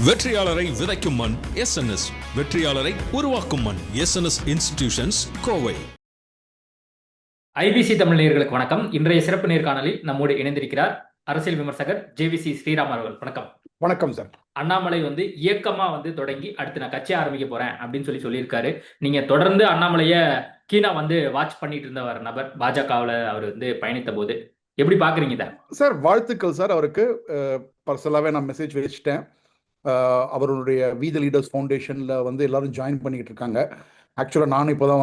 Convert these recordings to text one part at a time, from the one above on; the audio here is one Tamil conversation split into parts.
வெற்றியாளரை விதைக்கும் மண் எஸ்என்எஸ், வெற்றியாளரை உருவாக்கும் மண் SNS institutions, Kovai. IBC Tamil நேயர்களுக்கு வணக்கம். இன்றைய சிறப்பு நேர்காணலில் நம்மோடு இணைந்திருக்கிறார் அரசியல் விமர்சகர் ஜேவிசி ஸ்ரீராம் அவர்கள். வணக்கம். வணக்கம் சார். அண்ணாமலை இயக்கமா தொடங்கி அடுத்து நான் கட்சி ஆரம்பிக்க போறேன் அப்படின்னு சொல்லியிருக்காரு. நீங்க தொடர்ந்து அண்ணாமலைய கீனா வாட்ச் பண்ணிட்டு இருந்தவர் நபர். பாஜகவில் அவர் பயணித்த போது எப்படி பாக்குறீங்க சார்? வாழ்த்துக்கள் சார். அவருக்கு பர்சனலாவே நான் மெசேஜ் வச்சுட்டேன். அவருடைய வி தி லீடர்ஸ் ஃபவுண்டேஷனில் எல்லாரும் ஜாயின் பண்ணிக்கிட்டு இருக்காங்க. ஆக்சுவலாக நானும் இப்போ தான்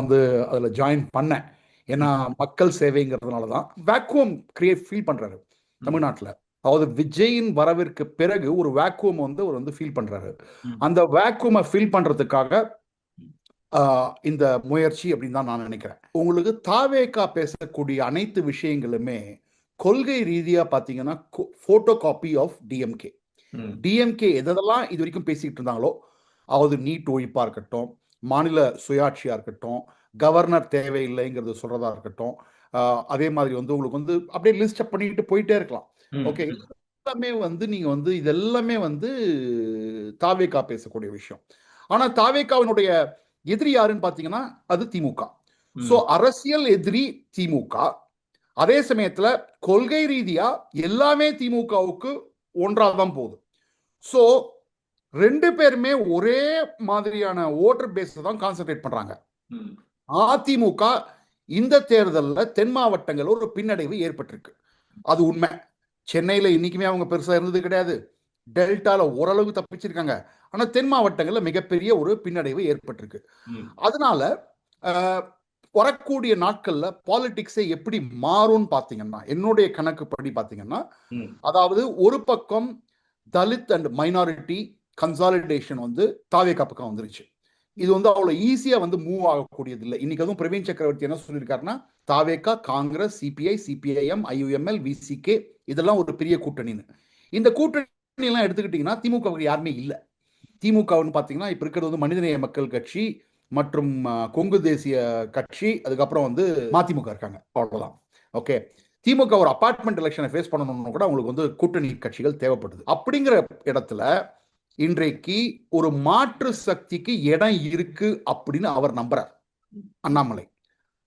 அதில் ஜாயின் பண்ணேன். ஏன்னா மக்கள் சேவைங்கிறதுனால தான். வேக்குவம் கிரியேட் ஃபீல் பண்ணுறாரு தமிழ்நாட்டில். அதாவது விஜயின் வரவிற்கு பிறகு ஒரு வேக்குவம் அவர் ஃபீல் பண்ணுறாரு. அந்த வேக்குவமை ஃபீல் பண்ணுறதுக்காக இந்த முயற்சி அப்படின்னு தான் நான் நினைக்கிறேன். உங்களுக்கு தாவேகா பேசக்கூடிய அனைத்து விஷயங்களுமே கொள்கை ரீதியாக பார்த்தீங்கன்னா photo copy of DMK. DMK எதெல்லாம் இது வரைக்கும் பேசிக்கிட்டு இருந்தாங்களோ, அதாவது நீட் ஒழிப்பா இருக்கட்டும், மாநில சுயாட்சியா இருக்கட்டும், கவர்னர் தேவையில்லைங்கிறது சொல்றதா இருக்கட்டும், அதே மாதிரி உங்களுக்கு அப்படியே லிஸ்ட் அப் பண்ணிட்டு போயிட்டே இருக்கலாம். ஓகே, எல்லாமே நீங்க இதெல்லாமே தாவேகா பேசக்கூடிய விஷயம். ஆனா தாவேகாவினுடைய எதிரி யாருன்னு பாத்தீங்கன்னா அது திமுக. சோ அரசியல் எதிரி திமுக. அதே சமயத்துல கொள்கை ரீதியா எல்லாமே திமுகவுக்கு ஒன்றாதான் போகுது. சோ ரெண்டு பேருமே ஒரே மாதிரியான ஓட்டர் பேஸ் தான் கான்சென்ட்ரேட் பண்றாங்க. அதிமுக இந்த தேர்தலில் தென் மாவட்டங்கள் ஒரு பின்னடைவு ஏற்பட்டிருக்கு, அது உண்மை. சென்னையில இன்னைக்குமே அவங்க பெருசா இருந்தது கிடையாது. டெல்டால ஓரளவு தப்பிச்சிருக்காங்க. ஆனா தென் மாவட்டங்கள்ல மிகப்பெரிய ஒரு பின்னடைவு ஏற்பட்டிருக்கு. அதனால வரக்கூடிய நாட்கள்ல பாலிடிக்ஸை எப்படி மாறும்னு பாத்தீங்கன்னா, என்னுடைய கணக்குப்படி பாத்தீங்கன்னா, அதாவது ஒரு பக்கம் தலித் அண்ட் மைனாரிட்டி கன்சாலிடேஷன் தாவேகா பக்கம் வந்துருச்சு. இது அவ்வளவு ஈஸியா மூவ் ஆகக்கூடியது இல்லை. இன்னைக்கு அதுவும் பிரவீன் சக்கரவர்த்தி என்ன சொல்லியிருக்காருன்னா, தாவேகா, காங்கிரஸ், சிபிஐ, சிபிஐஎம், ஐயுஎம்எல், விசிகே இதெல்லாம் ஒரு பெரிய கூட்டணின்னு. இந்த கூட்டணி எல்லாம் எடுத்துக்கிட்டீங்கன்னா திமுகவுக்கு யாருமே இல்லை. திமுகன்னு பாத்தீங்கன்னா இப்ப இருக்கிறது மனிதநேய மக்கள் கட்சி மற்றும் கொங்கு தேசிய கட்சி, அதுக்கப்புறம் மதிமுக இருக்காங்க, அவ்வளவுதான். ஓகே, திமுக ஒரு அபார்ட்மெண்ட் எலெக்ஷனை ஃபேஸ் பண்ணணும்னு கூட அவங்களுக்கு கூட்டணி கட்சிகள் தேவைப்படுது. அப்படிங்கிற இடத்துல இன்றைக்கு ஒரு மாற்று சக்திக்கு இடம் இருக்கு அப்படின்னு அவர் நம்புறார் அண்ணாமலை.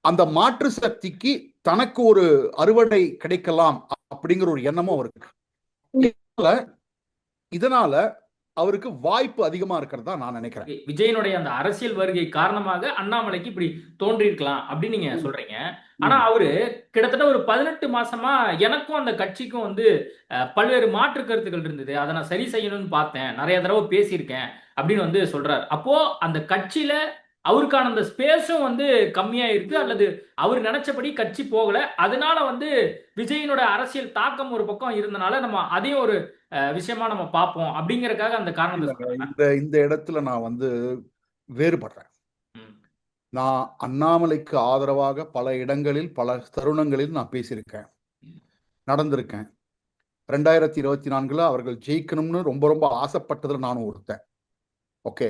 அந்த மாற்று சக்திக்கு தனக்கு ஒரு அறுவடை கிடைக்கலாம் அப்படிங்கிற ஒரு எண்ணமும் அவருக்கு. இதனால அவருக்கு வாய்ப்பு அதிகமா இருக்கிறதா நான் நினைக்கிறேன். விஜயனுடைய அந்த அரசியல் வருகை காரணமாக அண்ணாமலைக்கு இப்படி தோன்றி இருக்கலாம் அப்படின்னு நீங்க சொல்றீங்க. ஆனா அவரு கிட்டத்தட்ட ஒரு 18 மாசமா எனக்கும் அந்த கட்சிக்கும் பல்வேறு மாற்று கருத்துக்கள் இருந்தது, அதை நான் சரி செய்யணும்னு பார்த்தேன், நிறைய தடவை பேசியிருக்கேன் அப்படின்னு சொல்றாரு. அப்போ அந்த கட்சியில அவருக்கான அந்த ஸ்பேஸும் கம்மியா இருக்கு, அல்லது அவர் நினைச்சபடி கட்சி போகல. அதனால விஜயனோட அரசியல் தாக்கம் ஒரு பக்கம் இருந்தனால நம்ம அதையும் ஒரு விஷயமா நம்ம பார்ப்போம் அப்படிங்கறதுக்காக அந்த காரணத்தை இந்த இடத்துல நான் வேறுபடுறேன். நான் அண்ணாமலைக்கு ஆதரவாக பல இடங்களில் பல தருணங்களில் நான் பேசியிருக்கேன், நடந்திருக்கேன். 2024 அவர்கள் ஜெயிக்கணும்னு ரொம்ப ரொம்ப ஆசைப்பட்டதுல நானும் ஒருத்தன். ஓகே,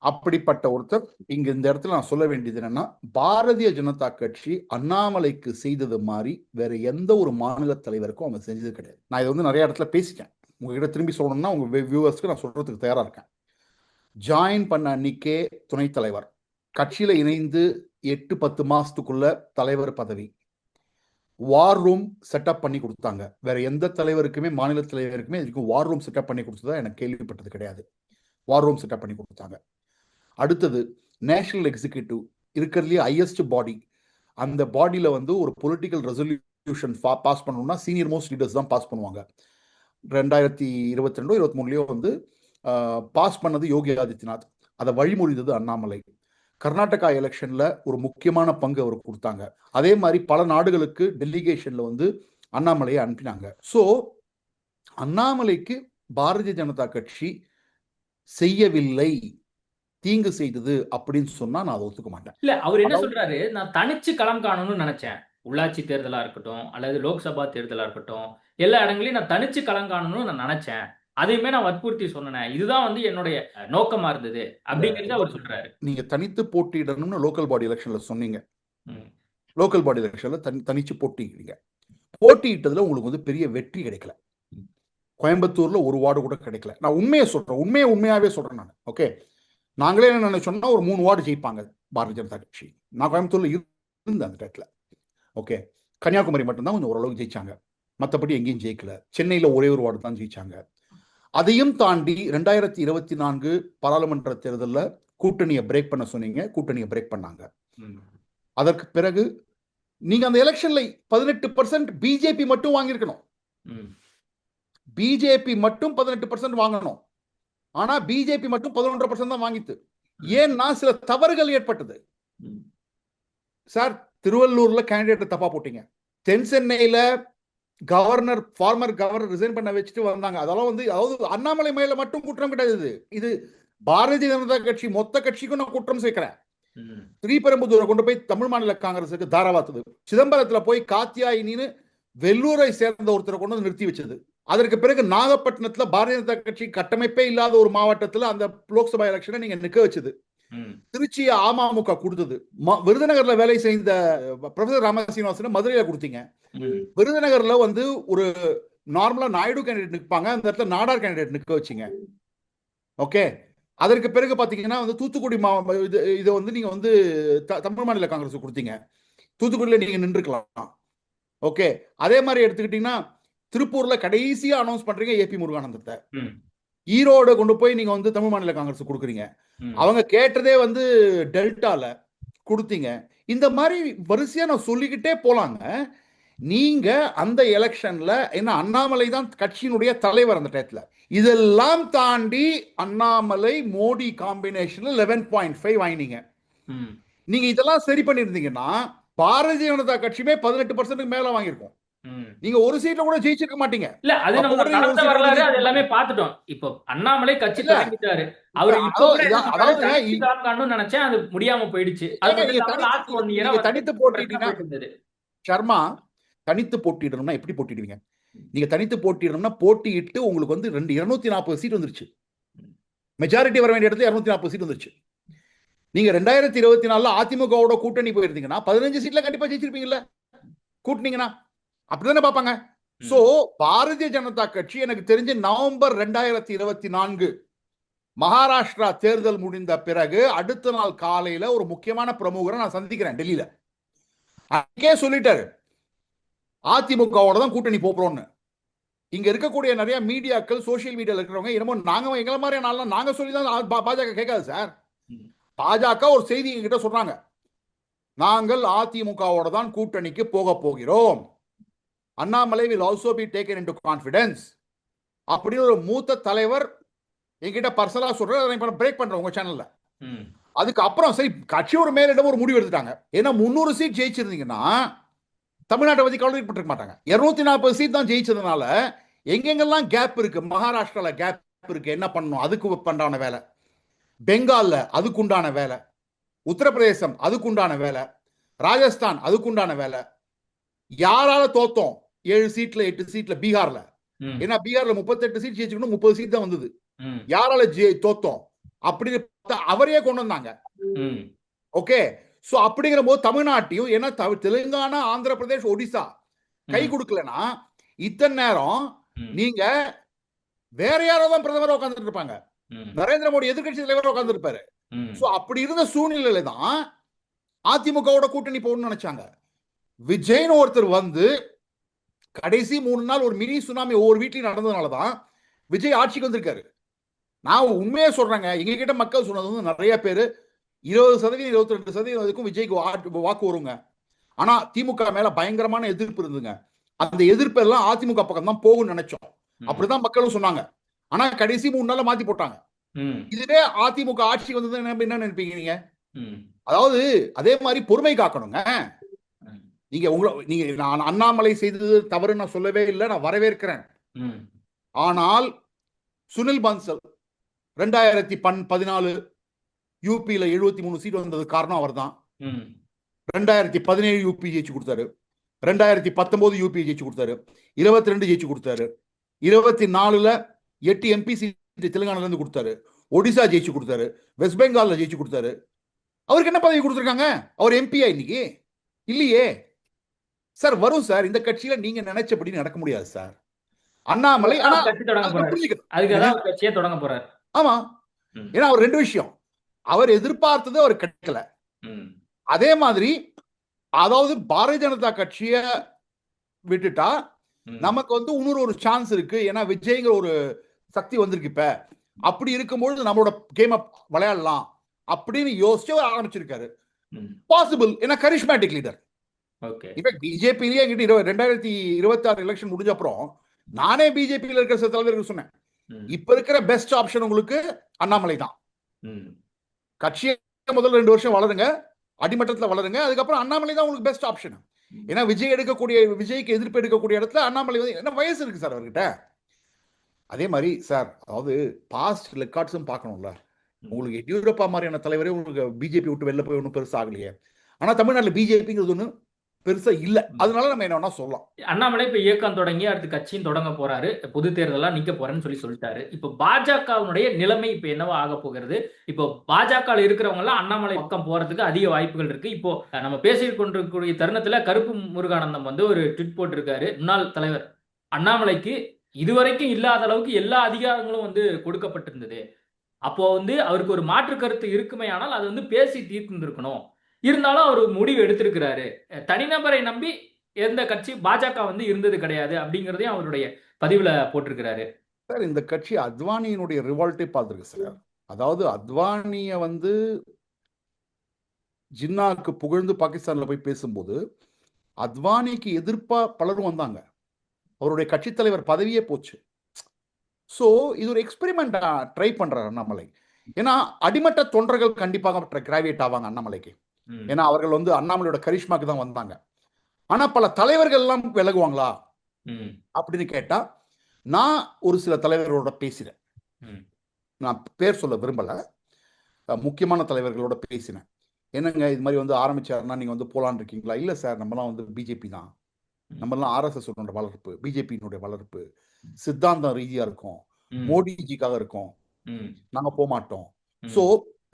அப்படிப்பட்ட ஒருத்தர் இங்க இந்த இடத்துல நான் சொல்ல வேண்டியது என்னன்னா, பாரதிய ஜனதா கட்சி அண்ணாமலைக்கு செய்தது மாதிரி வேற எந்த ஒரு மாநில தலைவருக்கும் அவங்க செஞ்சது கிடையாது. நான் இதை நிறைய இடத்துல பேசிட்டேன். உங்ககிட்ட திரும்பி சொல்லணும்னா உங்க வியூவர்ஸ்க்கு நான் சொல்றதுக்கு தயாரா இருக்கேன். ஜாயின் பண்ண அன்னைக்கே துணைத் தலைவர், கட்சியில இணைந்து 8-10 மாசத்துக்குள்ள தலைவர் பதவி, வார் ரூம் செட்டப் பண்ணி கொடுத்தாங்க. வேற எந்த தலைவருக்குமே மாநில தலைவருக்குமே இதுக்கு வார் ரூம் செட்டப் பண்ணி கொடுத்ததா எனக்கு கேள்விப்பட்டது கிடையாது. வார் ரூம் செட்டப் பண்ணி கொடுத்தாங்க. அடுத்தது நேஷனல் எக்ஸிக்யூட்டிவ் இருக்கிறதுலேயே ஹையஸ்ட் பாடி. அந்த பாடியில ஒரு பொலிட்டிக்கல் ரெசல்யூஷன் பாஸ் பண்ணணும்னா சீனியர் மோஸ்ட் லீடர்ஸ் தான் பாஸ் பண்ணுவாங்க. 2022-23 பாஸ் பண்ணது யோகி ஆதித்யநாத், அதை வழிமொழிந்தது அண்ணாமலை. கர்நாடகா எலெக்ஷன்ல ஒரு முக்கியமான பங்கு அவர் கொடுத்தாங்க. அதே மாதிரி பல நாடுகளுக்கு டெலிகேஷன்ல அண்ணாமலையை அனுப்பினாங்க. சோ அண்ணாமலைக்கு பாரதிய ஜனதா கட்சி செய்யவில்லை, தீங்கு செய்தது அப்படின்னு சொன்னா நான் அதை ஒத்துக்க மாட்டேன். இல்ல, அவர் என்ன சொல்றாரு, நான் தனிச்சு களம் காணணும்னு நினைச்சேன். உள்ளாட்சி தேர்தலா இருக்கட்டும் அல்லது லோக்சபா தேர்தலா இருக்கட்டும், எல்லா இடங்களையும் நான் தனிச்சு களம் காணணும்னு நான் நினைச்சேன், அதையுமே நான் வற்புறுத்தி சொன்னேன், இதுதான் என்னுடைய நோக்கமா இருந்தது அப்படிங்கிறது அவர் சொல்றாரு. நீங்க தனித்து போட்டியிடணும்னு லோக்கல் பாடி எலெக்ஷன்ல சொன்னீங்க. லோக்கல் பாடி எலெக்ஷன்ல தனிச்சு போட்டியிட்டீங்க. போட்டியிட்டதுல உங்களுக்கு பெரிய வெற்றி கிடைக்கல. கோயம்புத்தூர்ல ஒரு வார்டு கூட கிடைக்கல. நான் உண்மையை சொல்றேன், உண்மையாவே சொல்றேன் நான். ஓகே, நாங்களே என்ன நினைச்சோம்னா ஒரு 3 வார்டு ஜெயிப்பாங்க பாரதிய ஜனதா கட்சி. நான் கோயம்புத்தூர்ல இருந்தேன் அந்த டயத்துல. ஓகே, கன்னியாகுமரி மட்டும்தான் கொஞ்சம் ஓரளவுக்கு ஜெயிச்சாங்க, மற்றபடி எங்கேயும் ஜெயிக்கல. சென்னையில் ஒரே ஒரு வார்டு தான் ஜெயிச்சாங்க. அதையும் தாண்டி 2024 பாராளுமன்ற தேர்தலில் கூட்டணியை பிரேக் பண்ண சொன்னீங்க, கூட்டணியை பிரேக் பண்ணாங்க. அதற்கு பிறகு நீங்க அந்த எலெக்ஷன்ல 18% பிஜேபி மட்டும் வாங்கியிருக்கணும். பிஜேபி மட்டும் 18% வாங்கணும். ஆனா பிஜேபி மட்டும் 11% தான் வாங்கிட்டு. ஏன்னா சில தவறுகள் ஏற்பட்டது சார். திருவள்ளூர்ல கேண்டிடேட் தப்பா போட்டீங்க. தென் சென்னையில கவர்னர், ஃபார்மர் கவர்னர் ரிசைன் பண்ண வச்சுட்டு வந்தாங்க. அதெல்லாம் அதாவது அண்ணாமலை மேல மட்டும் குற்றம் கிடையாது. இது பாரதிய ஜனதா கட்சி மொத்த கட்சிக்கும் நான் குற்றம் சேர்க்கிறேன். ஸ்ரீபெரும்புதூரை கொண்டு போய் தமிழ் மாநில காங்கிரஸுக்கு தாராவாத்தது. சிதம்பரத்துல போய் காத்தியாயினின்னு வெள்ளூரை சேர்ந்த ஒருத்தரை கொண்டு வந்து நிறுத்தி வச்சது. அதற்கு பிறகு நாகப்பட்டினத்துல பாரதிய ஜனதா கட்சி கட்டமைப்பே இல்லாத ஒரு மாவட்டத்துல அந்த லோக்சபா எலெக்ஷனை நீங்க நிக்க வச்சது. திருச்சியை அமமுக கொடுத்தது. விருதுநகர்ல வேலை செய்த ப்ரொஃபசர் ராமசீனிவாசன் மதுரையில கொடுத்தீங்க. விருதுநகர்ல ஒரு நார்மலா நாயுடு கேண்டிடேட் நிற்பாங்க, அந்த இடத்துல நாடார் கேண்டிடேட் நிக்க வச்சீங்க. ஓகே, அதற்கு பிறகு பாத்தீங்கன்னா தூத்துக்குடி இதை நீங்க தமிழ் மாநில காங்கிரஸ் கொடுத்தீங்க. தூத்துக்குடியில நீங்க நின்றுக்கலாம். ஓகே, அதே மாதிரி எடுத்துக்கிட்டீங்கன்னா திருப்பூர்ல கடைசியா அனௌன்ஸ் பண்றீங்க ஏபி முருகானந்தத்தை. ஈரோடு கொண்டு போய் நீங்க தமிழ் மாநில காங்கிரஸ் கொடுக்குறீங்க. அவங்க கேட்டதே டெல்டால கொடுத்தீங்க. இந்த மாதிரி வரிசையா நான் சொல்லிக்கிட்டே போலாங்க. நீங்க அந்த எலெக்ஷன்ல என்ன, அண்ணாமலை தான் கட்சியினுடைய தலைவர் அந்த டயத்துல. இதெல்லாம் தாண்டி அண்ணாமலை மோடி காம்பினேஷன்ல 11.5 வாங்கினீங்க. நீங்க இதெல்லாம் சரி பண்ணிருந்தீங்கன்னா பாரதிய ஜனதா கட்சியுமே 18% மேல வாங்கியிருக்கோம். நீங்க ஒரு சீட்ல கூட ஜெயிச்சிருக்க மாட்டீங்க. இல்ல, அது நம்ம கடந்த வரலாறு அது எல்லாமே பார்த்துட்டோம். இப்போ அண்ணாமலை கட்சி தொடங்கிட்டாரு. அவர் இப்போ கூட நினைச்சேன், அது முடியாம போயிடுச்சு. நீங்க தனித்து போட்டிட்டீங்கன்னா சர்மா, தனித்து போட்டிடணும்னா எப்படி போட்டிடுவீங்க? நீங்க தனித்து போட்டிடணும்னா போட்டியிட்டு உங்களுக்கு 240 சீட் வந்துருச்சு. மெஜாரிட்டி வர வேண்டிய இடத்துல 240 சீட் வந்துருச்சு. நீங்க 2024 அதிமுகவோட கூட்டணி போயிருந்தீங்கன்னா 15 சீட்ல கண்டிப்பா ஜெயிச்சிருப்பீங்கல்ல கூட்டினீங்கன்னா. அப்படிதானே பாப்பாங்க. சோ பாரதிய ஜனதா கட்சி எனக்கு தெரிஞ்ச நவம்பர் 2024 மகாராஷ்டிரா தேர்தல் முடிந்த பிறகு அடுத்த நாள் காலையில ஒரு முக்கியமான பிரமுகரை நான் சந்திக்கிறேன் டெல்லியில. அன்னைக்கே சொல்லிட்டாரு அதிமுகவோட தான் கூட்டணி போறோம்னு. இங்க இருக்கக்கூடிய நிறைய மீடியாக்கள், சோசியல் மீடியால இருக்கிறவங்க என்னமோ நாங்க எங்களை மாதிரி நாங்க சொல்லிதான் பாஜக கேட்காது சார். பாஜக ஒரு செய்தி என்கிட்ட சொல்றாங்க, நாங்கள் அதிமுகவோட தான் கூட்டணிக்கு போகிறோம். Annamalai will also be taken into confidence அப்படின்னு ஒரு மூத்த தலைவர் என்கிட்ட பர்சனலா சொல்றாரு. பிரேக் பண்றேன் உங்க சேனல்ல. அதுக்கு அப்புறம் சரி கட்சி ஒரு மேலிடம் ஒரு முடிவு எடுத்துட்டாங்க. ஏன்னா 300 சீட் ஜெயிச்சிருந்தீங்கன்னா தமிழ்நாட்டை பத்தி கவலைப்பட்டிருக்க மாட்டாங்க. 240 சீட் தான் ஜெயிச்சதுனால எங்கெங்கெல்லாம் கேப் இருக்கு, மகாராஷ்டிரால கேப் இருக்கு, என்ன பண்ணணும் அதுக்கு பண்றான வேலை, பெங்கால்ல அதுக்குண்டான வேலை, உத்தரப்பிரதேசம் அதுக்குண்டான வேலை, ராஜஸ்தான் அதுக்குண்டான வேலை. யாரால தோத்தோம் 7 சீட்ல 8 சீட்ல பீகார்ல. ஏன்னா பீகார்ல 38 சீட் ஜெயிச்சுக்கணும், 30 சீட் தான் வந்தது. யாரால தோத்தோம் அப்படின்னு அவரையே கொண்டு வந்தாங்க. ஓகே, சோ அப்படிங்கிற போது தமிழ்நாட்டையும், ஏன்னா தெலுங்கானா, ஆந்திர பிரதேஷ், ஒடிசா கை கொடுக்கலன்னா இத்தனை நேரம் நீங்க வேற யாரோ தான் பிரதமர் உட்கார்ந்துட்டு இருப்பாங்க. நரேந்திர மோடி எதிர்கட்சி தலைவர் உட்கார்ந்து இருப்பாரு. சோ அப்படி இருந்த சூழ்நிலையில தான் அதிமுகவோட கூட்டணி போகணும்னு நினைச்சாங்க. விஜய்னு ஒருத்தர் கடைசி 3 நாள் ஒரு மினி சுனாமி ஒவ்வொரு வீட்லயும் நடந்ததுனாலதான் விஜய் ஆட்சிக்கு வந்திருக்காரு. நான் உண்மையே சொல்றேங்க, எங்க கிட்ட மக்கள் சொன்னது நிறைய பேரு 20% 22% விஜய்க்கு வாக்கு வருங்க. ஆனா திமுக மேல பயங்கரமான எதிர்ப்பு இருந்துங்க. அந்த எதிர்ப்பு எல்லாம் அதிமுக பக்கம் தான் போகும்னு நினைச்சோம். அப்படிதான் மக்களும் சொன்னாங்க. ஆனா கடைசி 3 நாள்ல மாத்தி போட்டாங்க. இதுவே அதிமுக ஆட்சிக்கு வந்தது என்ன நினைப்பீங்க நீங்க? அதாவது அதே மாதிரி பொறுமை காக்கணுங்க. நீங்க நான் அண்ணாமலை செய்தது தவறு நான் சொல்லவே இல்லை, நான் வரவேற்கிறேன். ஆனால் சுனில் பன்சல் 2014 யூபியில 73 சீட் வந்தது காரணம் அவர் தான். 2017 யூபி ஜெயிச்சு கொடுத்தாரு, 2019 யூபி ஜெயிச்சு கொடுத்தாரு, 22 ஜெயிச்சு கொடுத்தாரு, 24ல 8 எம்பி சீட் தெலுங்கானால இருந்து கொடுத்தாரு, ஒடிசா ஜெயிச்சு கொடுத்தாரு, வெஸ்ட் பெங்கால்ல ஜெயிச்சு கொடுத்தாரு. அவருக்கு என்ன பதவி கொடுத்துருக்காங்க? அவர் எம்பியா இன்னைக்கு இல்லையே சார். வரும் சார், இந்த கட்சியில நீங்க நினைச்சபடி நடக்க முடியாது சார். அண்ணாமலை. ஆனா கட்சி தொடங்க அதுக்கு போறாரு. புரிஞ்சுக்கணும். அதுக்காக தான் அவர் கட்சியே தொடங்க போறாரு. ஆமா, ம். ஏன்னா அவர் 2 விஷயம். அவர் எதிர்பார்த்தது அவர் கிடைக்கல. ம். அதே மாதிரி அதாவது பாரதிய ஜனதா கட்சிய விட்டுட்டா ம். நமக்கு வந்து இன்னொரு ஒரு சான்ஸ் இருக்கு. ஏன்னா விஜய்ங்கிற ஒரு சக்தி வந்திருக்கு இப்ப. அப்படி இருக்கும்பொழுது நம்மளோட கேம் விளையாடலாம் அப்படின்னு யோசிச்சு அவர் ஆரம்பிச்சிருக்காரு. ம். பாசிபிள், ஏன்னா கரிஷ்மேட்டிக் லீடர். ஓகே. இன்ஃபேக்ட் பிஜேபியிலேயே என்கிட்ட 2026 எலெக்ஷன் முடிஞ்ச அப்புறம் நானே பிஜேபியில் இருக்கிற சில தலைவர்கள் சொன்னேன், ம். இப்ப இருக்கிற பெஸ்ட் ஆப்ஷன் உங்களுக்கு அண்ணாமலை தான். ம். கட்சியை முதல்ல 2 வருஷம் வளருங்க, அடிமட்டத்தில் வளருங்க, அதுக்கப்புறம் அண்ணாமலை தான் உங்களுக்கு பெஸ்ட் ஆப்ஷன். ஏன்னா விஜய்க்கு எதிர்ப்பு எடுக்கக்கூடிய இடத்துல அண்ணாமலை வந்து என்ன வயசு இருக்கு சார் அவர்கிட்ட. அதே மாதிரி சார், அதாவது பாஸ்ட் ரெக்கார்ட்ஸும் பார்க்கணும்ல. உங்களுக்கு எடியூரப்பா மாதிரியான தலைவரே உங்களுக்கு பிஜேபி விட்டு வெளில போய் ஒன்றும் பெருசா ஆகலையே. ஆனா தமிழ்நாட்டில் பிஜேபிங்கிறது ஒன்றும் பெருசா இல்ல. அதனால நம்ம என்ன வேணா சொல்லலாம். அண்ணாமலை இப்ப இயக்கம் தொடங்கி அடுத்து கட்சியும் தொடங்க போறாரு. பொது தேர்தலா நிக்க போறேன்னு சொல்லிட்டாரு. இப்ப பாஜகவுடைய நிலைமை இப்ப என்னவா ஆக போகிறது? இப்போ பாஜக இருக்கிறவங்க எல்லாம் அண்ணாமலை பக்கம் போறதுக்கு அதிக வாய்ப்புகள் இருக்கு. இப்போ நம்ம பேசிக் கொண்டிருக்கக்கூடிய தருணத்துல கருப்பு முருகானந்தம் வந்து ஒரு ட்வீட் போட்டிருக்காரு. முன்னாள் தலைவர் அண்ணாமலைக்கு இதுவரைக்கும் இல்லாத அளவுக்கு எல்லா அதிகாரங்களும் வந்து கொடுக்கப்பட்டிருந்தது. அப்போ வந்து அவருக்கு ஒரு மாற்று கருத்து இருக்குமே, ஆனால் அது வந்து பேசி தீர்த்திருக்கணும். இருந்தாலும் அவர் முடிவு எடுத்திருக்கிறாரு. தனிநபரை நம்பி எந்த கட்சி பாஜக வந்து இருந்தது கிடையாது அப்படிங்கறதையும் அவருடைய பதிவுல போட்டிருக்கிறாரு. சார், இந்த கட்சி அத்வானியினுடைய ரிவால்ட்டே பார்த்துருக்கு சார். அதாவது அத்வானிய வந்து ஜின்னாக்கு புகழ்ந்து பாகிஸ்தான்ல போய் பேசும்போது அத்வானிக்கு எதிர்ப்பா பலரும் வந்தாங்க. அவருடைய கட்சி தலைவர் பதவியே போச்சு. ஸோ இது ஒரு எக்ஸ்பெரிமெண்டா ட்ரை பண்றாரு அண்ணாமலை. ஏன்னா அடிமட்ட தொண்டர்கள் கண்டிப்பாக கிராவியேட் ஆவாங்க அண்ணாமலைக்கு. ஏன்னா அவர்கள் வந்து அண்ணாமலையோட கரிஷ்மாக்கு தான் வந்தாங்க. ஆனா பல தலைவர்கள் எல்லாம் விலகுவாங்களா அப்படின்னு கேட்டா, நான் ஒரு சில தலைவர்களோட பேசினேன். நான் பேர் சொல்ல விரும்பல, முக்கியமான தலைவர்களோட பேசினேன். என்னங்க இது மாதிரி வந்து ஆரம்பிச்சாருன்னா நீங்க வந்து போலான்னு இருக்கீங்களா? இல்ல சார், நம்மலாம் வந்து பிஜேபி தான், நம்மலாம் ஆர்எஸ்எஸ் வளர்ப்பு, பிஜேபியினுடைய வளர்ப்பு சித்தாந்தம் ரீதியா இருக்கும், மோடிஜிக்காக இருக்கும், நாங்க போக மாட்டோம். சோ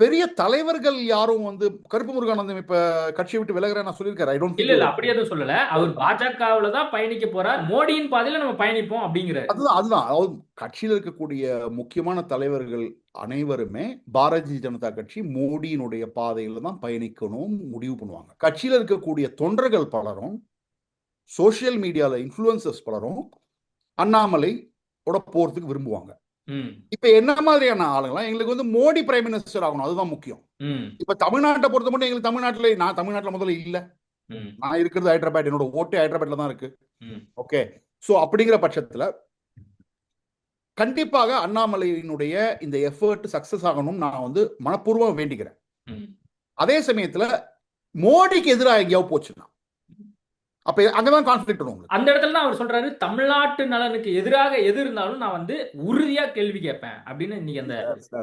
பெரிய தலைவர்கள் யாரும் வந்து கருப்பு முருகானந்தம் இப்ப கட்சியை விட்டு விலகிறேன் நான் சொல்லியிருக்காரு. ஐ டோன்ட் இல்ல அப்படி எதுவும் சொல்லல. அவர் பாஜகவுல தான் பயணிக்க போறார், மோடியின் பாதையில நம்ம பயணிப்போம் அப்படிங்கிறார். அதுதான் அதாவது கட்சியில் இருக்கக்கூடிய முக்கியமான தலைவர்கள் அனைவருமே பாரதிய ஜனதா கட்சி மோடியினுடைய பாதையில தான் பயணிக்கணும் முடிவு பண்ணுவாங்க. கட்சியில் இருக்கக்கூடிய தொண்டர்கள் பலரும், சோசியல் மீடியால இன்ஃப்ளூயன்சர்ஸ் பலரும் அண்ணாமலை போறதுக்கு விரும்புவாங்க. இப்ப என்ன மாதிரியான ஆளுங்களாம் எங்களுக்கு வந்து மோடி பிரைம் மினிஸ்டர் ஆகணும், அதுதான் முக்கியம். இப்ப தமிழ்நாட்டை பொறுத்த மட்டும் எங்களுக்கு நான் தமிழ்நாட்டுல முதல்ல இல்ல, நான் இருக்கிறது ஹைதராபாத், என்னோட ஓட்டு ஹைதராபாத்ல தான் இருக்கு. ஓகே, சோ அப்படிங்கிற பட்சத்துல கண்டிப்பாக அண்ணாமலையினுடைய இந்த எஃபர்ட் சக்சஸ் ஆகணும் நான் வந்து மனப்பூர்வம் வேண்டிக்கிறேன். அதே சமயத்துல மோடிக்கு எதிராக எங்கேயாவது போச்சுன்னா அப்ப அங்கதான் கான்ஃபிளிக்ட் வரும். அந்த இடத்துல அவர் சொல்றாரு, தமிழ்நாட்டு நலனுக்கு எதிராக எது இருந்தாலும் நான் வந்து உறுதியா கேள்வி கேட்பேன் அப்படின்னு இன்னைக்கு அந்த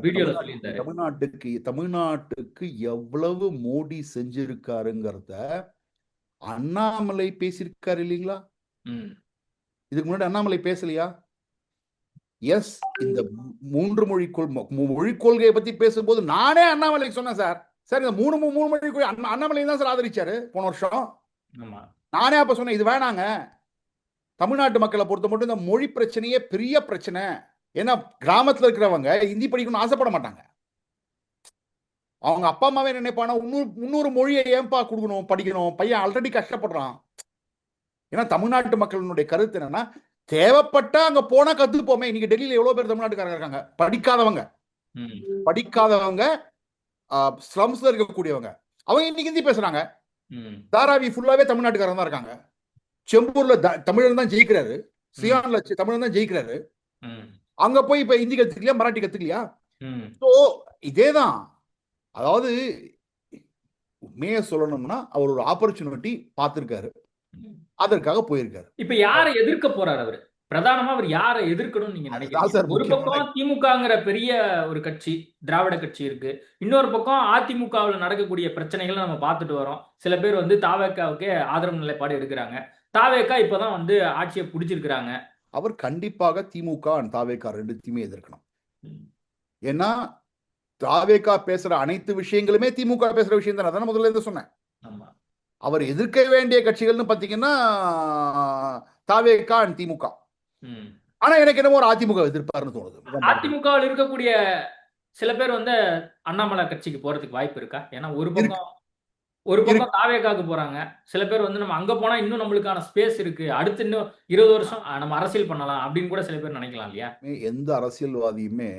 வீடியோல சொல்லியிருந்தாரு. தமிழ்நாட்டுக்கு எவ்வளவு மோடி செஞ்சிருக்காருங்கிறத அண்ணாமலை பேசியிருக்காரு இல்லீங்களா? இதுக்கு முன்னாடி அண்ணாமலை பேசலையா? எஸ், இந்த 3 மொழி கொள்கையை பத்தி பேசும்போது நானே அண்ணாமலைக்கு சொன்னேன் சார். சார் இந்த 3 மொழி கொள்கை அண்ணாமலை தான் சார் ஆதரிச்சாரு போன வருஷம். நானே அப்ப சொன்னேன், இது வேணாங்க, தமிழ்நாட்டு மக்களை பொறுத்த மட்டும் இந்த மொழி பிரச்சனையே பெரிய பிரச்சனை. ஏன்னா கிராமத்துல இருக்கிறவங்க ஹிந்தி படிக்கணும்னு ஆசைப்பட மாட்டாங்க. அவங்க அப்பா அம்மாவே நினைப்பானா, இன்னொரு மொழியை ஏன்பா கொடுக்கணும், படிக்கணும், பையன் ஆல்ரெடி கஷ்டப்படுறான். ஏன்னா தமிழ்நாட்டு மக்களினுடைய கருத்து என்னன்னா, தேவைப்பட்டா அங்க போனா கத்துப்போமே. இன்னைக்கு டெல்லியில எவ்வளவு பேர் தமிழ்நாட்டுக்காரங்க இருக்காங்க, படிக்காதவங்க ஸ்லம்ஸ்ல இருக்கக்கூடியவங்க, அவங்க இன்னைக்கு ஹிந்தி பேசுறாங்க. தாராவி ஃபுல்லாவே தமிழ்நாட்டுக்காரங்க தான் இருக்காங்க. செம்பூர்ல தமிழன் தான் ஜெயிக்கிறாரு, சியான்ல தமிழன் தான் ஜெயிக்கிறாரு. அங்க போய் இப்ப ஹிந்தி கத்துக்கலையா, மராட்டி கத்துக்கலையா? சோ இதேதான். அதாவது உண்மையை சொல்லணும்னா அவர் ஒரு ஆப்பர்ச்சுனிட்டி பார்த்திருக்காரு, அதற்காக போயிருக்காரு. இப்ப யாரை எதிர்க்க போறாரு அவரு? பிரதானமா அவர் யாரை எதிர்க்கணும்னு நீங்க நினைக்கிறீங்க? ஒரு பக்கம் திமுகங்கிற பெரிய ஒரு கட்சி, திராவிட கட்சி இருக்கு. இன்னொரு பக்கம் அதிமுகவில் நடக்கக்கூடிய பிரச்சனைகளை நம்ம பார்த்துட்டு வரோம். சில பேர் வந்து தாவேக்காவுக்கு ஆதரவு நிலைப்பாடு எடுக்கிறாங்க. தாவேக்கா இப்பதான் வந்து ஆட்சியை பிடிச்சிருக்கிறாங்க. அவர் கண்டிப்பாக திமுக தாவேக்கா ரெண்டுத்தையுமே எதிர்க்கணும். ஏன்னா தாவேக்கா பேசுற அனைத்து விஷயங்களுமே திமுக பேசுற விஷயம் தான். அதான் முதல்ல இருந்து சொன்னேன். அவர் எதிர்க்க வேண்டிய கட்சிகள்னு பாத்தீங்கன்னா தாவேக்கா அண்ட் திமுக. ஆனா எனக்கு என்னமோ ஒரு அதிமுக எதிர்ப்பாருன்னு தோணுது. அதிமுகவில் இருக்கக்கூடிய சில பேர் வந்து அண்ணாமலை கட்சிக்கு போறதுக்கு வாய்ப்பு இருக்கா? ஏன்னா ஒரு பக்கம் தாவேகாக்கு போறாங்க. சில பேர் வந்து நம்ம அங்க போனா இன்னும் நம்மளுக்கான ஸ்பேஸ் இருக்கு. அடுத்து இன்னும் 20 வருஷம் நம்ம அரசியல் பண்ணலாம் அப்படின்னு கூட சில பேர் நினைக்கலாம் இல்லையா? எந்த அரசியல்வாதியுமே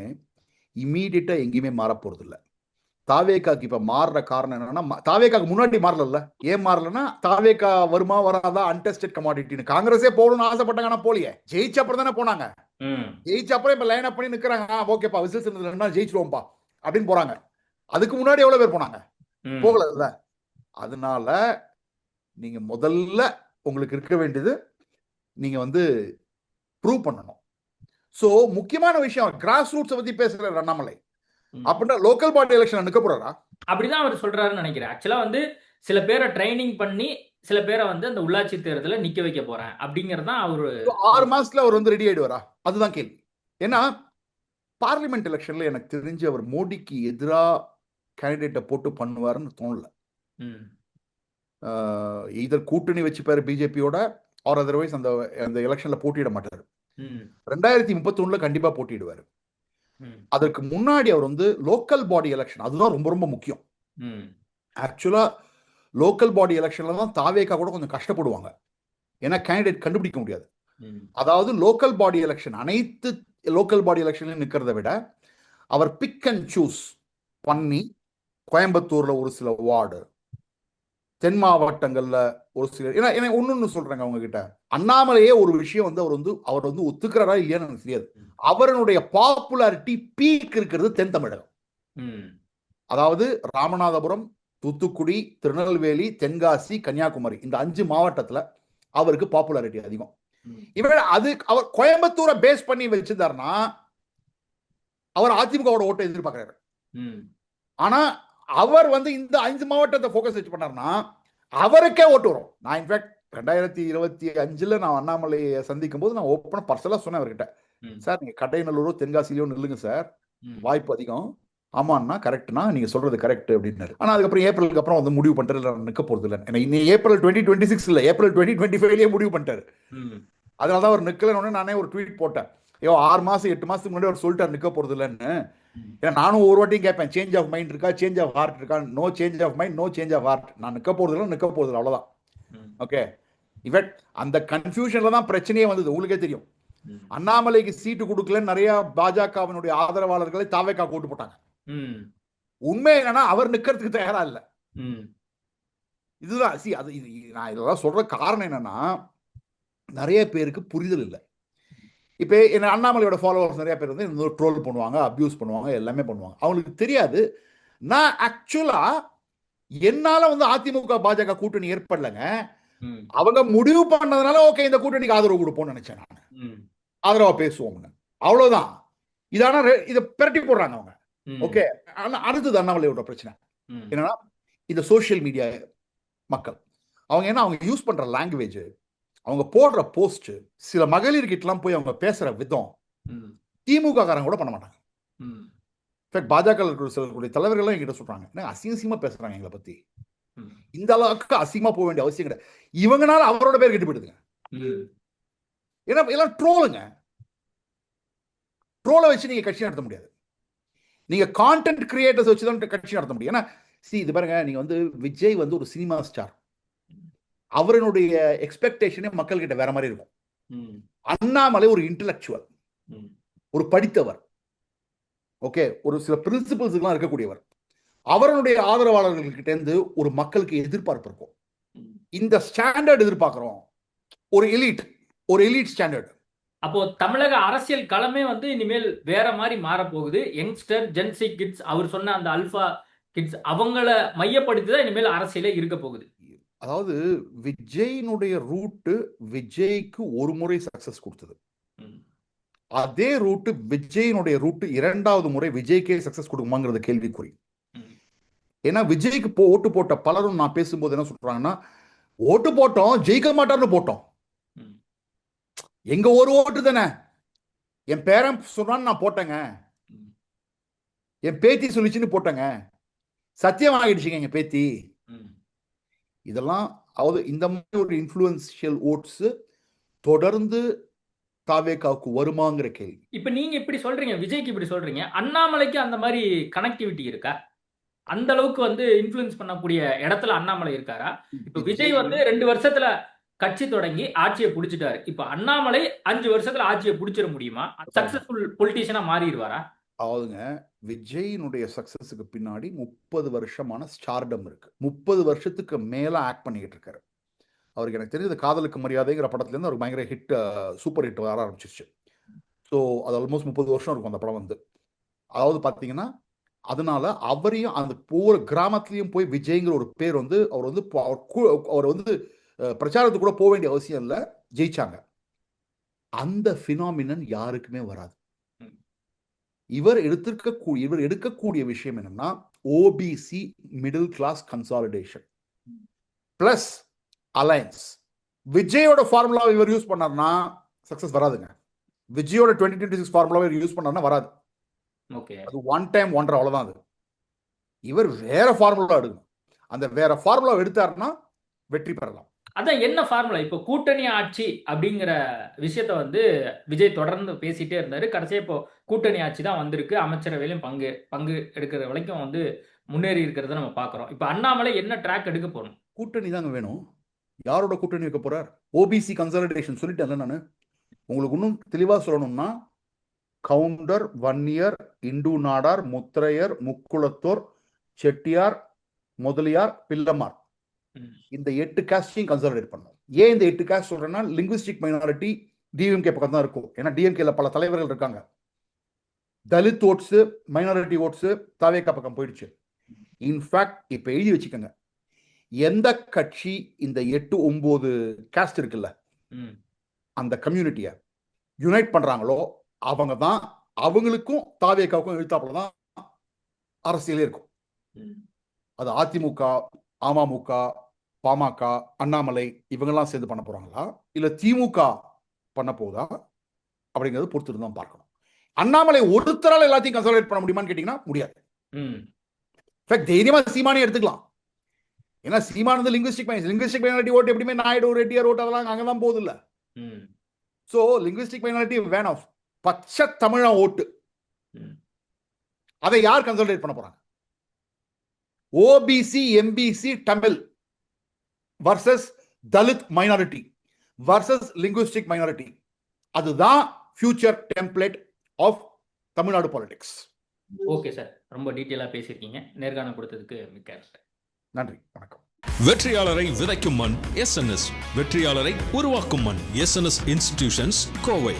இமீடியட்டா எங்கேயுமே மாற போறது இல்ல. தாவேகாக்கு இப்ப மாறுற காரணம் என்னன்னா, தாவேகாக்கு முன்னாடி மாறல. ஏன் மாறலன்னா, தாவேகா வருமா வராதா அன்டெஸ்டட் கமாடிட்டின்னு காங்கிரஸே போகணும்னு ஆசைப்பட்டாங்க, ஆனா போலியே. ஜெயிச்ச அப்புறம் தானே போனாங்க. ஜெயிச்ச அப்புறம் இப்ப லைன் அப் பண்ணி நிக்கிறாங்க. ஓகேப்பா விசில்ஸ் இருந்ததுன்னா ஜெயிச்சிருவோம்பா அப்படின்னு போறாங்க. அதுக்கு முன்னாடி எவ்வளவு பேர் போனாங்க? போகல இல்ல. அதனால நீங்க முதல்ல உங்களுக்கு இருக்க வேண்டியது நீங்க வந்து ப்ரூவ் பண்ணணும். சோ முக்கியமான விஷயம் கிராஸ் ரூட்ஸ் பத்தி பேசுற அண்ணாமலை அப்படின்னா லோக்கல் பாடி எலெக்ஷன் நிக்க போறாரா? அப்படிதான் அவர் சொல்றாருன்னு நினைக்கிறேன். ஆக்சுவலா வந்து சில பேரை ட்ரைனிங் பண்ணி சில பேரை வந்து அந்த உள்ளாட்சி தேர்தல நிக்க வைக்க போறேன் அப்படிங்கிறது தான் அவரு 6 மாசத்துல அவர் வந்து ரெடி ஆயிடுவாரா? அதுதான் கேள்வி. ஏன்னா பார்லிமெண்ட் எலெக்ஷன்ல எனக்கு தெரிஞ்சு அவர் மோடிக்கு எதிரா கேண்டிடேட்டை போட்டு பண்ணுவாருன்னு தோணல. இதர் கூட்டணி வச்சுப்பாரு பிஜேபியோட ஆர் அதர்வைஸ் அந்த எலெக்ஷன்ல போட்டியிட மாட்டாரு. 2031 கண்டிப்பா போட்டியிடுவாரு. அதற்கு முன்னாடி அவர் வந்து லோக்கல் பாடி எலெக்ஷன் அதுதான் ரொம்ப ரொம்ப முக்கியம். ஆக்சுவலா லோக்கல் பாடி எலெக்ஷன்ல தான் தாவேகா கூட கொஞ்சம் கஷ்டப்படுவாங்க. ஏன்னா கேண்டிடேட் கண்டுபிடிக்க முடியாது. அதாவது லோக்கல் பாடி எலெக்ஷன் அனைத்து லோக்கல் பாடி எலெக்ஷன்லையும் நிற்கிறத விட அவர் பிக் அண்ட் சூஸ் பண்ணி கோயம்புத்தூர்ல ஒரு சில வார்டு, தென் மாவட்டங்கள்ல ஒரு சில ஏன்னா ஒன்னு சொல்றேங்க அவங்க கிட்ட அண்ணாமலையே ஒரு விஷயம் வந்து அவர் வந்து ஒத்துக்கிறாரா இல்லையான்னு எனக்கு தெரியாது. அவருடைய பாப்புலாரிட்டி பீக் இருக்கிறது தென் தமிழகம். அதாவது ராமநாதபுரம், தூத்துக்குடி, திருநெல்வேலி, தென்காசி, கன்னியாகுமரி இந்த 5 மாவட்டத்துல அவருக்கு பாப்புலாரிட்டி அதிகம். அது அவர் கோயம்புத்தூரை பேஸ் பண்ணி வச்சிருந்தாருன்னா அவர் அதிமுகவோட ஓட்டை எதிர்பார்க்கிறாரு. ஆனா அவர் வந்து இந்த 5 மாவட்டத்தை போக்கஸ் வச்சு பண்ணாருன்னா அவருக்கே ஓட்டு வரும். நான் இன்ஃபேக்ட் 2025 நான் அண்ணாமலையை சந்திக்கும் போது நான் ஓப்பனா பர்சனலா சொன்னேன் அவர்கிட்ட, சார் நீங்க கடைநல்லூரோ தென்காசிலையோ நில்லுங்க சார், வாய்ப்பு அதிகம். ஆமாண்ணா கரெக்ட்னா நீங்க சொல்றது கரெக்ட் அப்படின்னாரு. ஆனா அதுக்கப்புறம் ஏப்ரலுக்கு அப்புறம் வந்து முடிவு பண்ணிட்டு நிற்க போறது இல்லை. இன்னும் ஏப்ரல் 2026 இல்ல ஏப்ரல் 2025 முடிவு பண்ணிட்டாரு. அதனாலதான் அவர் நிக்கலன்னு நானே ஒரு ட்வீட் போட்டேன். 6 மாசம் 8 மாசத்துக்கு முன்னாடி அவர் சொல்லிட்டார் நிக்க போறது இல்லைன்னு. ஏன்னா நானும் ஒரு வாட்டியும் கேட்பேன், சேஞ்ச் ஆஃப் மைண்ட் இருக்கா, சேஞ்ச் ஆஃப் ஹார்ட் இருக்கா? No change of mind, no change of heart. நான் நிக்க போறது இல்லை, நிக்க போறது அவ்வளவுதான். ஓகே, இன்ஃபேக்ட் அந்த கன்ஃபியூஷன்ல தான் பிரச்சனையே வந்தது. உங்களுக்கே தெரியும், அண்ணாமலைக்கு சீட்டு கொடுக்கலன்னு நிறைய பாஜகவினுடைய ஆதரவாளர்களை தாவேகா கூட்டு போட்டாங்க. உண்மை என்னன்னா அவர் நிக்கிறதுக்கு தயாரா இல்ல. இதுதான் நான் இதெல்லாம் சொல்ற காரணம் என்னன்னா நிறைய பேருக்கு புரிதல் இல்லை. இப்ப என்ன அண்ணாமலையோட ஃபாலோவர்ஸ் நிறைய பேர் வந்து ட்ரோல் பண்ணுவாங்க, அபியூஸ் பண்ணுவாங்க, எல்லாமே பண்ணுவாங்க. அவங்களுக்கு தெரியாது நான் ஆக்சுவலா என்னால வந்து அதிமுக பாஜக கூட்டணி ஏற்படலைங்க. அவங்க முடிவு பண்ணதுனால ஓகே இந்த கூட்டணிக்கு ஆதரவு கொடுப்போம்னு நினைச்சேன். நான் ஆதரவா பேசுவோம்னு, அவ்வளவுதான். இதான இதை பிரட்டி போடுறாங்க அவங்க. ஓகே, அடுத்தது அண்ணாமலையோட பிரச்சனை என்னன்னா இந்த சோசியல் மீடியா மக்கள் அவங்க யூஸ் பண்ற லாங்குவேஜ், அவங்க போடுற போஸ்ட், சில மகளிர் கிட்டலாம் போய் அவங்க பேசுற விதம் திமுக காரங்க கூட பண்ண மாட்டாங்க. பாஜக சிலருடைய தலைவர்கள் என்கிட்ட சொல்றாங்க, அசிங்கமா பேசுறாங்க எங்களை பத்தி. இந்த அளவுக்கு அசிங்கமா போக வேண்டிய அவசியம் கிடையாது. இவங்கனால அவரோட பேர் கெட்டு போயிடுதுங்க. ஏன்னா எல்லாம் ட்ரோலுங்க. ட்ரோலை வச்சு நீங்க கட்சி நடத்த முடியாது. நீங்க கான்டென்ட் கிரியேட்டர்ஸ் வச்சு தான் கட்சி நடத்த முடியும். ஏன்னா இது பாருங்க, நீங்க வந்து விஜய் வந்து ஒரு சினிமா ஸ்டார், அவருடைய எக்ஸ்பெக்டேஷனே மக்கள் கிட்ட வேற மாதிரி இருக்கும். அண்ணாமலை ஒரு இன்டெலக்சுவல், ஒரு படித்தவர், ஓகே, ஒரு சில பிரின்சிபல்ஸ் எல்லாம் இருக்கக்கூடியவர். அவருடைய ஆதரவாளர்கள்கிட்ட இருந்து ஒரு மக்களுக்கு எதிர்பார்ப்பு இருக்கும். இந்த ஸ்டாண்டர்ட் எதிர்பார்க்கிறோம், ஒரு எலிட் ஸ்டாண்டர்ட். அப்போ தமிழக அரசியல் களமே வந்து இனிமேல் வேற மாதிரி மாறப்போகுது. யங்ஸ்டர், ஜென்சி கிட்ஸ், அவர் சொன்ன அந்த அல்பா கிட்ஸ், அவங்கள மையப்படுத்தி தான் இனிமேல் அரசியலே இருக்க போகுது. அதாவது விஜயினுடைய ரூட்டு விஜய்க்கு ஒரு முறை சக்சஸ் கொடுத்தது. அதே ரூட்டு விஜயினுடைய ரூட்டு 2வது முறை விஜய்க்கே சக்சஸ் கொடுக்குமாங்கிறது கேள்விக்குறி. ஏன்னா விஜய்க்கு ஓட்டு போட்ட பலரும் நான் பேசும்போது என்ன சொல்றாங்கன்னா, ஓட்டு போட்டோம் ஜெயிக்க மாட்டார்னு போட்டோம். எங்க ஒரு ஓட்டு தானே, என் பேரன் சொன்னான்னு நான் போட்டேங்க, என் பேத்தி சொல்லிச்சுன்னு போட்டேங்க, சத்தியம் ஆகிடுச்சுங்க எங்க பேத்தி. இதெல்லாம் அதாவது இந்த மாதிரி ஒரு இன்ஃப்ளூயன்ஷியல் ஓட்ஸ் தொடர்ந்து தாவேகாவுக்கு வருமாங்கிற கேள்வி. இப்ப நீங்க இப்படி சொல்றீங்க, விஜய்க்கு இப்படி சொல்றீங்க, அண்ணாமலைக்கு அந்த மாதிரி கனெக்டிவிட்டி இருக்கா? அந்த அளவுக்கு வந்து இன்ஃப்ளூயன்ஸ் பண்ணக்கூடிய இடத்துல அண்ணாமலை இருக்காரா? இப்ப விஜய் வந்து 2 வருஷத்துல கட்சி தொடங்கி ஆட்சியை புடிச்சிட்டாரு. இப்ப அண்ணாமலை 5 வருஷத்துல ஆட்சியை புடிச்சிட முடியுமா? சக்சஸ்ஃபுல் பொலிட்டீஷியனா மாறிடுவாரா? அதாவதுங்க, விஜயினுடைய சக்சஸுக்கு பின்னாடி 30 வருஷமான ஸ்டார்டம் இருக்கு. 30 வருஷத்துக்கு மேல ஆக்ட் பண்ணிக்கிட்டு இருக்காரு. அவருக்கு எனக்கு தெரிஞ்சது காதலுக்கு மரியாதைங்கிற படத்துலேருந்து அவருக்கு பயங்கர ஹிட், சூப்பர் ஹிட் வர ஆரம்பிச்சிருச்சு. ஸோ அது ஆல்மோஸ்ட் 30 வருஷம் இருக்கும் அந்த படம் வந்து. அதாவது பார்த்தீங்கன்னா, அதனால அவரையும் அந்த ஒவ்வொரு கிராமத்துலையும் போய் விஜய்ங்கிற ஒரு பேர் வந்து அவர் வந்து அவர் வந்து பிரச்சாரத்துக்கு கூட போக வேண்டிய அவசியம் இல்லை, ஜெயிச்சாங்க. அந்த ஃபினாமினன் யாருக்குமே வராது. இவர் எடுக்கக்கூடிய விஷயம் என்னன்னா, OBC middle class consolidation plus alliance. விஜயோட ஃபார்முலா இவர் யூஸ் பண்ணார்னா சக்சஸ் வராதுங்க. விஜயோட 2026 ஃபார்முலாவை யூஸ் பண்ணார்னா வராது. அது ஒன் டைம் ஒன்றரை, அவ்வளவுதான். அது இவர் வேற ஃபார்முலா எடுக்கணும். அந்த வேற ஃபார்முலா எடுத்தாருன்னா வெற்றி பெறலாம். அதான் என்ன ஃபார்முலா? இப்போ கூட்டணி ஆட்சி அப்படிங்கிற விஷயத்த வந்து விஜய் தொடர்ந்து பேசிட்டே இருந்தாரு. கடைசியா இப்போ கூட்டணி ஆட்சி தான் வந்திருக்கு. அமைச்சரவையிலும் பங்கு எடுக்கிற வரைக்கும் வந்து முன்னேறி இருக்கிறத நம்ம பார்க்கிறோம். இப்போ அண்ணாமலை என்ன ட்ராக் எடுக்க போறோம்? கூட்டணி தாங்க வேணும். யாரோட கூட்டணி வைக்க போறார்? ஓபிசி கன்சாலிடேஷன் சொல்லிட்டேன்ல நான். உங்களுக்கு இன்னும் தெளிவா சொல்லணும்னா, கவுண்டர், வன்னியர், இந்து நாடார், முத்திரையர், முக்குளத்தோர், செட்டியார், முதலியார், பில்லமார், இந்த 8 காஸ்டையும் கன்சாலிடேட் பண்ணணும். ஏன் இந்த 8 காஸ்ட் சொல்றேன்னா, லிங்குவிஸ்டிக் மைனாரிட்டி டிஎம்கே பக்கம் தான் இருக்கும். ஏன்னா டிஎம்கேல பல தலைவர்கள் இருக்காங்க. தலித் ஓட்ஸ், மைனாரிட்டி ஓட்ஸ் தாவேகா பக்கம் போயிடுச்சு. இன்ஃபேக்ட் இப்ப எழுதி வச்சுக்கோங்க, எந்த கட்சி இந்த 8, 9 காஸ்ட் இருக்குல்ல, அந்த கம்யூனிட்டியை யுனைட் பண்றாங்களோ அவங்க தான், அவங்களுக்கும் தாவேகாவுக்கும் எழுத்தாப்புல தான் அரசியலே இருக்கும். அது அதிமுக, அமமுக, பாமக, அண்ணாமலை இவங்கெல்லாம் சேர்ந்து பண்ண போறாங்களா, இல்ல திமுக பண்ண போதா அப்படிங்கிறது பொறுத்து தான் பார்க்கணும். அண்ணாமலை ஒருத்தரால் எல்லாத்தையும் கன்சாலிடேட் பண்ண முடியுமான்னு கேட்டீங்கன்னா முடியாது. தைரியமா சீமானே எடுத்துக்கலாம். ஏன்னா சீமான் வந்து லிங்குவிஸ்டிக் மைனாரிட்டி ஓட்டு எப்படியுமே நாயுடு, ரெட்டியார் ஓட்டு அதெல்லாம் அங்கதான் போகுது இல்ல. சோ லிங்குவிஸ்டிக் மைனாரிட்டி வேணும், பச்சை தமிழா ஓட்டு. அதை யார் கன்சாலிடேட் பண்ண போறாங்க? OBC, MBC, Tamil versus Dalit minority versus linguistic minority. அதுதான் future template of Tamil Nadu politics. Okay sir, ரொம்ப டீட்டெயிலா பேசியிருக்கீங்க. நேர்காணல் கொடுத்ததுக்கு மிக்க நன்றி, வணக்கம். வெற்றியாளரை விதைக்கும் மண் எஸ்என்எஸ், வெற்றியாளரை உருவாக்கும் மண் எஸ்என்எஸ் இன்ஸ்டிடியூஷன்ஸ், கோவை.